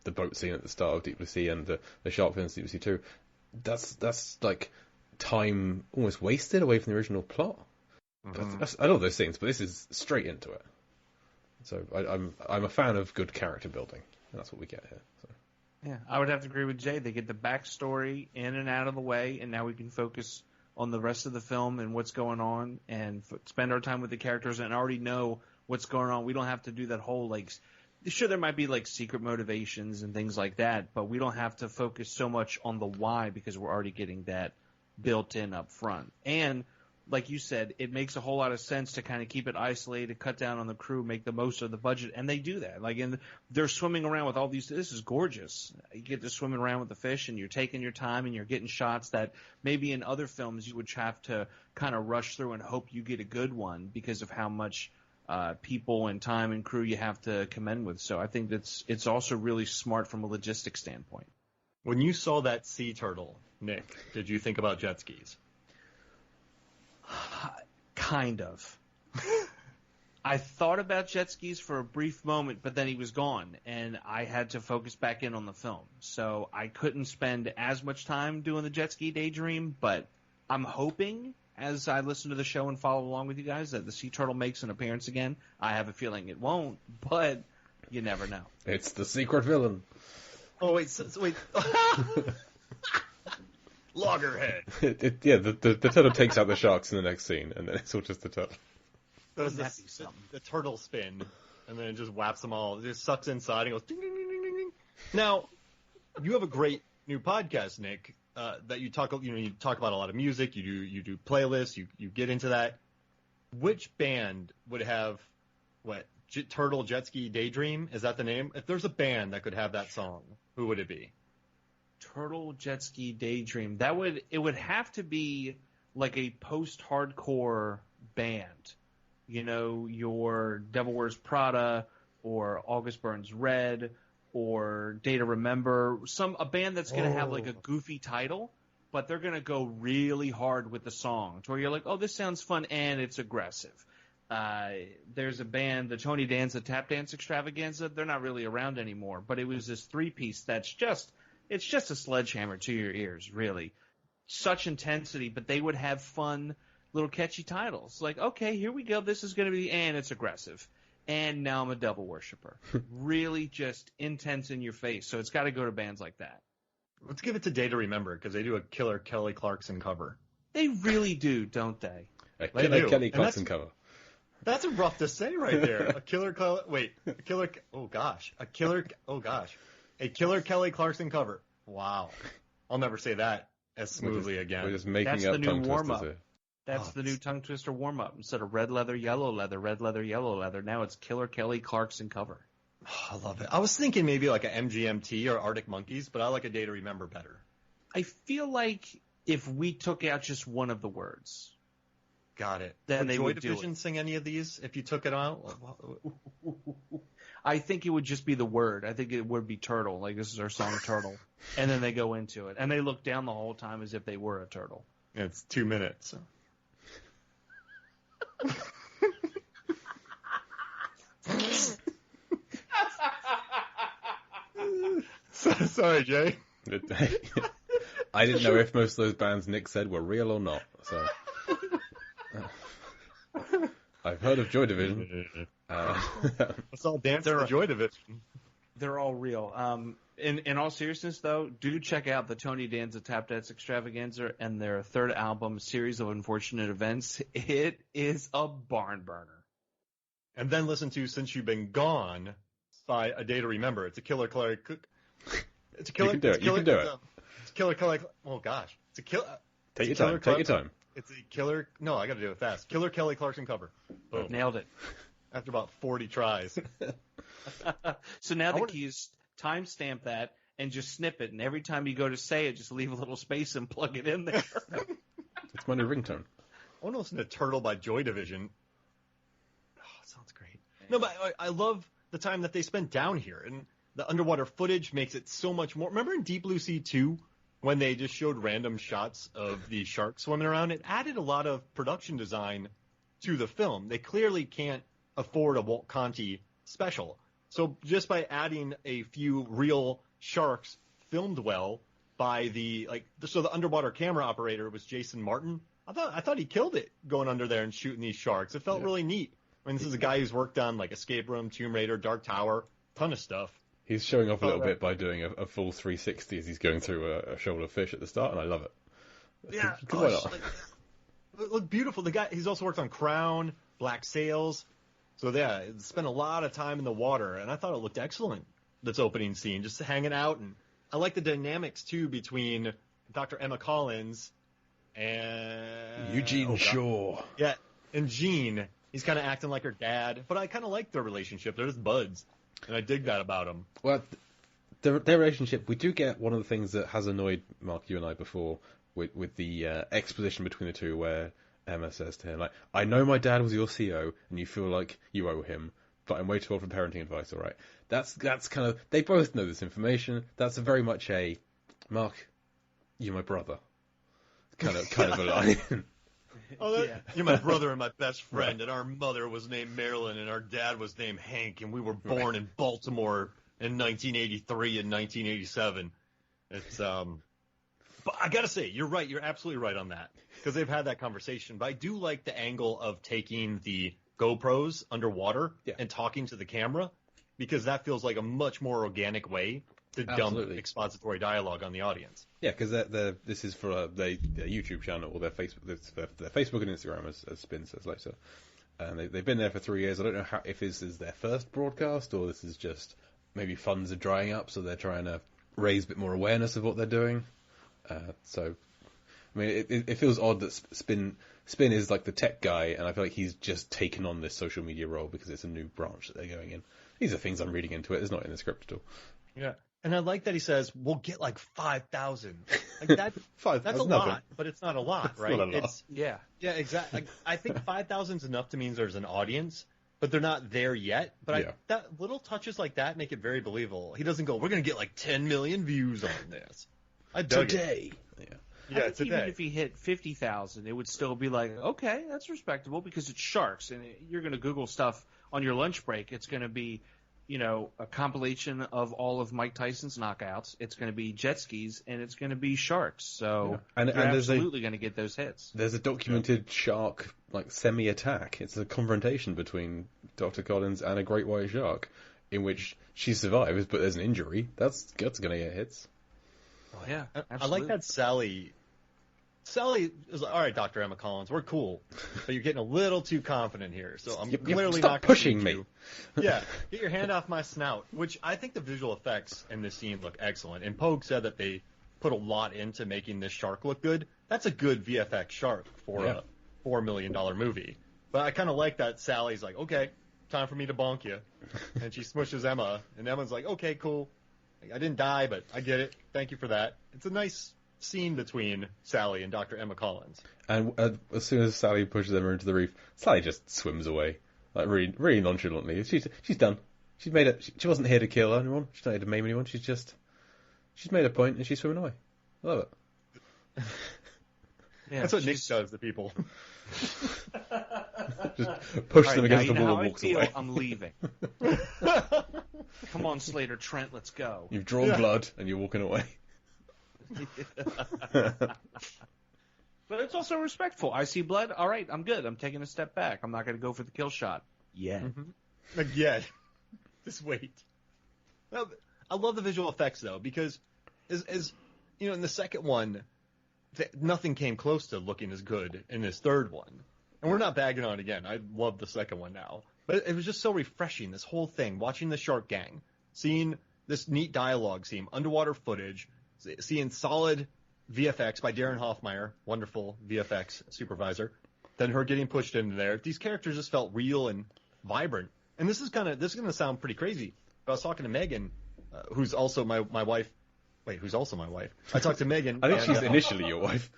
the boat scene at the start of Deep Blue Sea and the shark fin in Deep Blue Sea 2. That's like time almost wasted away from the original plot. I love those scenes, but this is straight into it. So I'm a fan of good character building, and that's what we get here. So. Yeah, I would have to agree with Jay. They get the backstory in and out of the way, and now we can focus on the rest of the film and what's going on, and spend our time with the characters and already know what's going on. We don't have to do that whole, like, sure, there might be, like, secret motivations and things like that, but we don't have to focus so much on the why because we're already getting that built in up front. And like you said, it makes a whole lot of sense to kind of keep it isolated, cut down on the crew, make the most of the budget, and they do that. Like, they're swimming around with all these. This is gorgeous. You get to swimming around with the fish, and you're taking your time, and you're getting shots that maybe in other films you would have to kind of rush through and hope you get a good one because of how much people and time and crew you have to commend with. So I think it's also really smart from a logistics standpoint. When you saw that sea turtle, Nick, did you think about jet skis? Kind of. I thought about jet skis for a brief moment, but then he was gone, and I had to focus back in on the film. So I couldn't spend as much time doing the jet ski daydream, but I'm hoping, as I listen to the show and follow along with you guys, that the sea turtle makes an appearance again. I have a feeling it won't, but you never know. It's the secret villain. Oh, wait. Wait. Loggerhead. The turtle takes out the sharks in the next scene, and then it's all just the turtle. Does the turtle spin, and then it just whaps them all. It just sucks inside and goes ding, ding, ding, ding, ding, ding. Now, you have a great new podcast, Nick, that you talk about a lot of music. You do playlists. You get into that. Which band would have Turtle Jet Ski Daydream? Is that the name? If there's a band that could have that song, who would it be? Turtle Jet Ski Daydream. It would have to be like a post-hardcore band. You know, your Devil Wears Prada or August Burns Red or Day to Remember. A band that's going to have like a goofy title, but they're going to go really hard with the song to where you're like, oh, this sounds fun and it's aggressive. There's a band, the Tony Danza Tap Dance Extravaganza. They're not really around anymore, but it was this three-piece that's it's just a sledgehammer to your ears, really. Such intensity, but they would have fun, little catchy titles. Like, okay, here we go. This is going to be, and it's aggressive. And now I'm a devil worshiper. Really just intense in your face. So it's got to go to bands like that. Let's give it to Day to Remember, because they do a killer Kelly Clarkson cover. They really do, don't they? A killer Kelly Clarkson cover. That's rough to say right there. A killer Kelly Clarkson cover. Wow. I'll never say that as smoothly again. We're just making That's up the new warm-up. Here. That's the new tongue twister warm-up. Instead of red leather, yellow leather, red leather, yellow leather, now it's Killer Kelly Clarkson cover. Oh, I love it. I was thinking maybe like a MGMT or Arctic Monkeys, but I like A Day to Remember better. I feel like if we took out just one of the words. Got it. Then would they Joy would Division sing any of these if you took it out? I think it would just be the word. I think it would be turtle. Like, this is our song, Turtle. And then they go into it. And they look down the whole time as if they were a turtle. It's 2 minutes. Sorry, Jay. I didn't know if most of those bands Nick said were real or not. So I've heard of Joy Division. Let's all dance to Joy Division. They're all real. In all seriousness, though, do check out the Tony Danza Tap Dance Extravaganza and their third album, Series of Unfortunate Events. It is a barn burner. And then listen to Since You've Been Gone by A Day to Remember. It's a killer Kelly. It's a killer. You can do it. You can do it. It's a killer Kelly. Oh gosh, it's a killer. Take your time. Take your time. It's a killer. No, I got to do it fast. Killer Kelly Clarkson cover. Boom. Nailed it. After about 40 tries. So now the key is timestamp that and just snip it. And every time you go to say it, just leave a little space and plug it in there. It's my new ringtone. I want to listen to Turtle by Joy Division. Oh, it sounds great. No, but I love the time that they spent down here. And the underwater footage makes it so much more. Remember in Deep Blue Sea 2 when they just showed random shots of the sharks swimming around? It added a lot of production design to the film. They clearly can't afford a Walt Conti special. So just by adding a few real sharks filmed well by the underwater camera operator was Jason Martin. I thought he killed it going under there and shooting these sharks. It felt really neat. I mean, this is a guy who's worked on like Escape Room, Tomb Raider, Dark Tower, ton of stuff. He's showing off a little bit by doing a full 360 as he's going through a shoal of fish at the start, and I love it. Yeah, look beautiful. The guy, he's also worked on Crown, Black Sails. So yeah, spent a lot of time in the water, and I thought it looked excellent. This opening scene, just hanging out, and I like the dynamics too between Dr. Emma Collins and Eugene Shaw. Yeah, and Gene. He's kind of acting like her dad, but I kind of like their relationship. They're just buds, and I dig that about them. Well, their relationship, we do get one of the things that has annoyed Mark, you and I before, with the exposition between the two, where Emma says to him, like, I know my dad was your CO, and you feel like you owe him, but I'm way too old for parenting advice, all right? That's kind of, they both know this information. That's very much a, Mark, you're my brother, kind of a line. You're my brother and my best friend, and our mother was named Marilyn, and our dad was named Hank, and we were born in Baltimore in 1983 and 1987. It's, but I gotta say, you're right. You're absolutely right on that, because they've had that conversation. But I do like the angle of taking the GoPros underwater and talking to the camera, because that feels like a much more organic way to dump expository dialogue on the audience. Yeah, because this is for their YouTube channel or their Facebook and Instagram, as Spin says later. And they've been there for 3 years. I don't know if this is their first broadcast or this is just maybe funds are drying up, so they're trying to raise a bit more awareness of what they're doing. So, I mean, it feels odd that Spin is like the tech guy, and I feel like he's just taken on this social media role because it's a new branch that they're going in. These are things I'm reading into it. It's not in the script at all. Yeah. And I like that he says, we'll get like 5,000. Like that, that's a lot, but it's not a lot, right? Not a lot. Yeah, exactly. Like, I think 5,000 is enough to mean there's an audience, but they're not there yet. But that little touches like that make it very believable. He doesn't go, we're going to get like 10 million views on this. I dug today. It. Yeah, even if he hit 50,000, it would still be like, okay, that's respectable because it's sharks, and you're going to Google stuff on your lunch break. It's going to be, a compilation of all of Mike Tyson's knockouts. It's going to be jet skis, and it's going to be sharks. So you're absolutely going to get those hits. There's a documented shark semi-attack. It's a confrontation between Dr. Collins and a great white shark, in which she survives, but there's an injury. That's going to get hits. Oh, yeah, I like that Sally is like, all right, Dr. Emma Collins, we're cool, but you're getting a little too confident here. So I'm clearly stop not pushing me. Yeah, get your hand off my snout. Which I think the visual effects in this scene look excellent. And Pogue said that they put a lot into making this shark look good. That's a good VFX shark for a $4 million movie. But I kind of like that Sally's like, okay, time for me to bonk you, and she smushes Emma, and Emma's like, okay, cool. I didn't die, but I get it. Thank you for that. It's a nice scene between Sally and Dr. Emma Collins. And as soon as Sally pushes Emma into the reef, Sally just swims away, like really, really nonchalantly. She's done. She's made it. She wasn't here to kill anyone. She's not here to maim anyone. She's made a point and she's swimming away. I love it. Yeah, that's what Nick does to people. Just push them against the wall and walks away. I'm leaving. Come on, Slater Trent, let's go. You've drawn blood and you're walking away. But it's also respectful. I see blood. All right, I'm good. I'm taking a step back. I'm not going to go for the kill shot yet. Mm-hmm. Again, just wait. Well, I love the visual effects though, because as in the second one, nothing came close to looking as good in this third one. And we're not bagging on it again. I love the second one now. But it was just so refreshing, this whole thing, watching the Shark Gang, seeing this neat dialogue scene, underwater footage, seeing solid VFX by Darren Hoffmeyer, wonderful VFX supervisor, then her getting pushed into there. These characters just felt real and vibrant. And this is going to sound pretty crazy. But I was talking to Megan, who's also my wife. Wait, who's also my wife? I talked to Megan. I think she's initially your wife.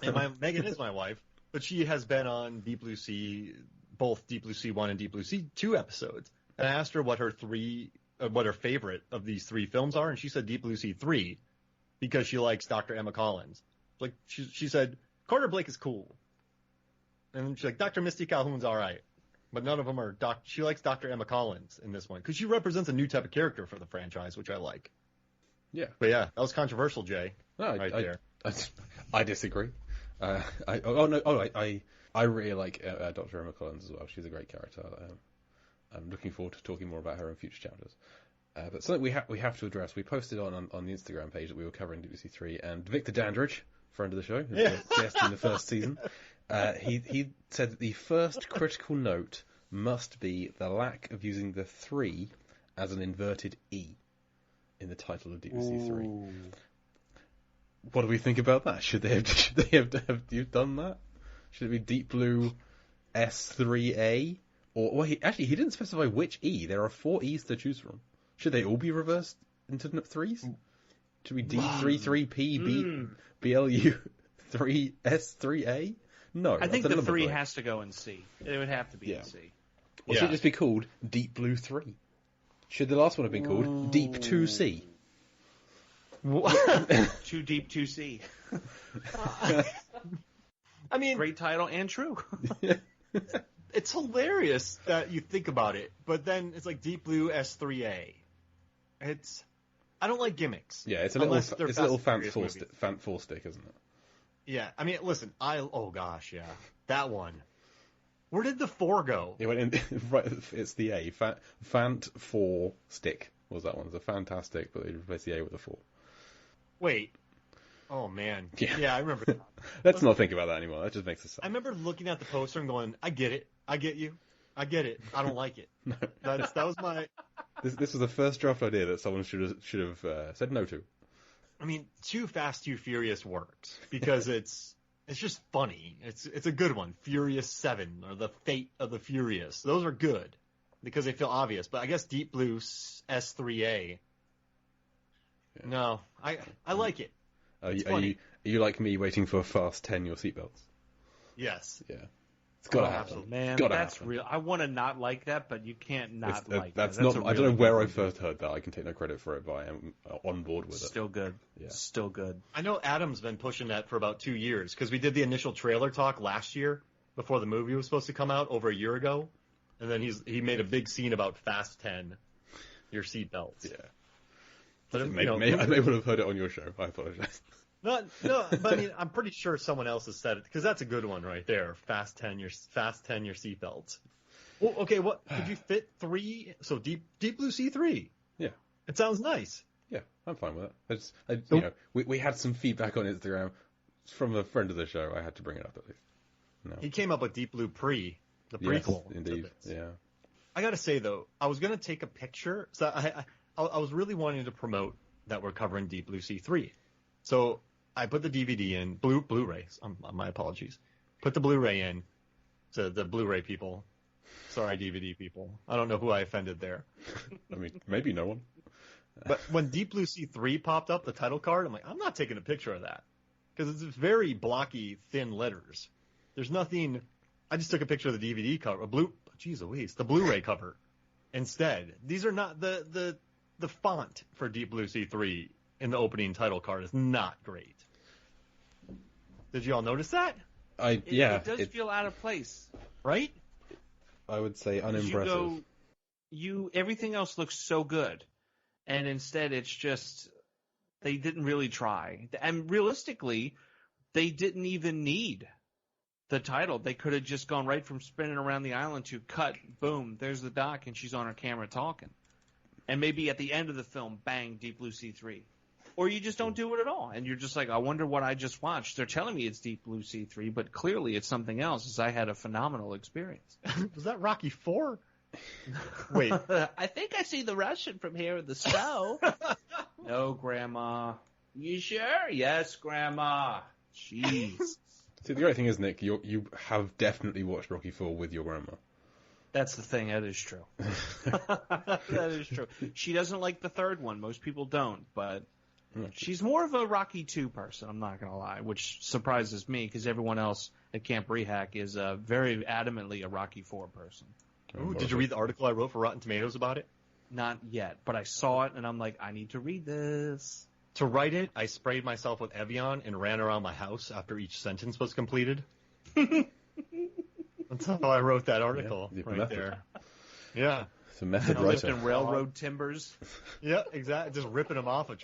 And Megan is my wife, but she has been on Deep Blue Sea, both Deep Blue Sea 1 and Deep Blue Sea 2 episodes. And I asked her what her favorite of these three films are, and she said Deep Blue Sea 3 because she likes Dr. Emma Collins. Like she said, Carter Blake is cool. And she's like, Dr. Misty Calhoun's all right. but none of them are She likes Dr. Emma Collins in this one because she represents a new type of character for the franchise, which I like. Yeah. But yeah, that was controversial, Jay. No, there. I disagree. I really like Dr. Emma Collins as well. She's a great character. I'm looking forward to talking more about her in future chapters. But something we have to address. We posted on the Instagram page that we were covering DBC3, and Victor Dandridge, friend of the show, who's a guest in the first season, he said that the first critical note must be the lack of using the 3 as an inverted E in the title of DBC3. Ooh. What do we think about that? Should they have done that? Should it be Deep Blue S3A? Or he didn't specify which E. There are 4 E's to choose from. Should they all be reversed into 3s? Should we D33P BLU 3S3A? No. I think the 3 has to go in C. It would have to be in C. Or should it just be called Deep Blue 3? Should the last one have been called Deep 2C? Too Deep 2C. I mean, great title and true. It's hilarious that you think about it, but then it's like Deep Blue S3A. I don't like gimmicks. Yeah, it's a little Fant 4 stick, isn't it? Yeah, I mean, listen, that one. Where did the 4 go? It went in, right, it's the A. Fant 4 stick was that one. It's a fantastic, but they replaced the A with a 4. Wait. Oh, man. Yeah, I remember that. Let's not think about that anymore. That just makes us sad. I remember looking at the poster and going, I get it. I get you. I get it. I don't like it. No. That was my... This was the first draft idea that someone should have said no to. I mean, Too Fast, Too Furious works because it's just funny. It's a good one. Furious 7 or The Fate of the Furious. Those are good because they feel obvious. But I guess Deep Blue S3A. Yeah. No, I like it. Are you like me waiting for Fast 10 your seatbelts? Yes. Yeah. It's gotta happen. Man, that's real. I want to not like that, but you can't not like that. That's I don't know where I first heard that. I can take no credit for it, but I am on board with it. Still good. Yeah. Still good. I know Adam's been pushing that for about 2 years because we did the initial trailer talk last year before the movie was supposed to come out over a year ago, and then he made a big scene about Fast 10, your seatbelts. Yeah. But I may well have heard it on your show. I apologize. No, but I mean, I'm pretty sure someone else has said it because that's a good one right there. Fast 10 your seatbelts. Well, okay, what could you fit 3? So Deep Blue C3. Yeah, it sounds nice. Yeah, I'm fine with it. We had some feedback on Instagram from a friend of the show. I had to bring it up at least. No. He came up with Deep Blue the prequel. Yes, indeed. Yeah. I gotta say though, I was gonna take a picture. So I was really wanting to promote that we're covering Deep Blue C3. So I put the DVD in, Blu-ray, my apologies. Put the Blu-ray in to the Blu-ray people. Sorry, DVD people. I don't know who I offended there. I mean, maybe no one. But when Deep Blue C3 popped up, the title card, I'm like, I'm not taking a picture of that. Because it's very blocky, thin letters. There's nothing... I just took a picture of the DVD cover. The Blu-ray cover instead. These are not... The font for Deep Blue C3 in the opening title card is not great. Did you all notice that? It does feel out of place, right? I would say unimpressive. Everything else looks so good, and instead it's just they didn't really try. And realistically, they didn't even need the title. They could have just gone right from spinning around the island to cut, boom, there's the doc, and she's on her camera talking. And maybe at the end of the film, bang, Deep Blue C3. Or you just don't do it at all, and you're just like, I wonder what I just watched. They're telling me it's Deep Blue C3, but clearly it's something else, as I had a phenomenal experience. Was that Rocky 4? Wait. I think I see the Russian from here in the snow. No, Grandma. You sure? Yes, Grandma. Jeez. See, the great thing is, Nick, you have definitely watched Rocky 4 with your grandma. That's the thing. That is true. That is true. She doesn't like the third one. Most people don't, but she's more of a Rocky 2 person, I'm not going to lie, which surprises me because everyone else at Camp Rehack is very adamantly a Rocky 4 person. Ooh, did you read the article I wrote for Rotten Tomatoes about it? Not yet, but I saw it, and I'm like, I need to read this. To write it, I sprayed myself with Evian and ran around my house after each sentence was completed. That's how I wrote that article right method. there. Yeah. It's a method writer. Lifting railroad timbers. Yeah, exactly. Just ripping them off of